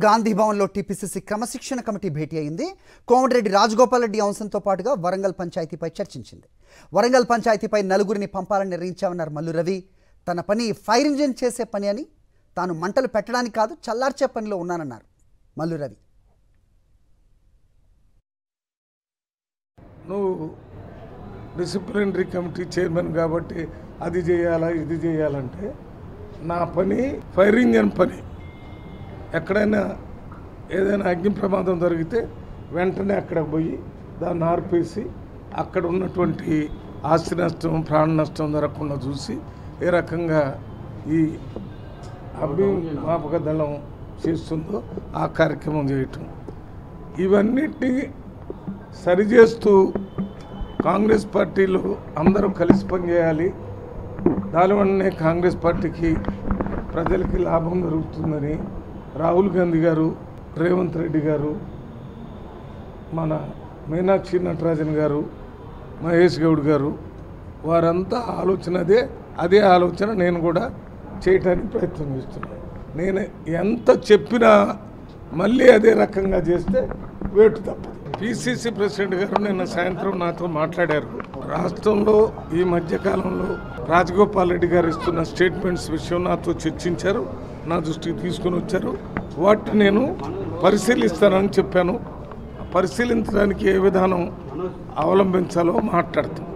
గాంధీ భవన్లో టీపీసీసీ క్రమశిక్షణ కమిటీ భేటీ అయింది. కోమటిరెడ్డి రాజగోపాల్ రెడ్డి అంశంతో పాటుగా వరంగల్ పంచాయతీపై చర్చించింది. వరంగల్ పంచాయతీపై నలుగురిని పంపాలని నిర్ణయించామన్నారు మల్లు రవి. తన పని ఫైర్ ఇంజిన్ చేసే పని అని, తాను మంటలు పెట్టడానికి కాదు చల్లార్చే పనిలో ఉన్నానన్నారు మల్లు రవి. నువ్వు డిసిప్లినరీ కమిటీ చైర్మన్ కాబట్టి అది చేయాలా ఇది చేయాలంటే, నా పని ఫైర్ ఇంజిన్ పని. ఎక్కడైనా ఏదైనా అగ్ని ప్రమాదం జరిగితే వెంటనే అక్కడికి పోయి దాన్ని ఆర్పేసి అక్కడ ఉన్నటువంటి ఆస్తి నష్టం ప్రాణ నష్టం జరగకుండా చూసి ఏ రకంగా ఈ అగ్నిమాపక దళం చేస్తుందో ఆ కార్యక్రమం చేయటం, ఇవన్నిటినీ సరిచేస్తూ కాంగ్రెస్ పార్టీలో అందరూ కలిసి పనిచేయాలి. దానివల్లనే కాంగ్రెస్ పార్టీకి ప్రజలకి లాభం జరుగుతుందని రాహుల్ గాంధీ గారు, రేవంత్ రెడ్డి గారు, మన మీనాక్షి నటరాజన్ గారు, మహేష్ గౌడ్ గారు, వారంతా ఆలోచన అదే ఆలోచన నేను కూడా చేయటానికి ప్రయత్నం చేస్తున్నాను. నేను ఎంత చెప్పినా మళ్ళీ అదే రకంగా చేస్తే వేటు తప్పదు. పిసిసి ప్రెసిడెంట్ గారు నిన్న సాయంత్రం నాతో మాట్లాడారు. రాష్ట్రంలో ఈ మధ్యకాలంలో రాజగోపాల్ రెడ్డి గారు ఇస్తున్న స్టేట్మెంట్స్ విషయం నాతో చర్చించారు, నా దృష్టికి తీసుకొని వచ్చారు. వాటిని నేను పరిశీలిస్తానని చెప్పాను. పరిశీలించడానికి ఏ విధానం అవలంబించాలో మాట్లాడతాను.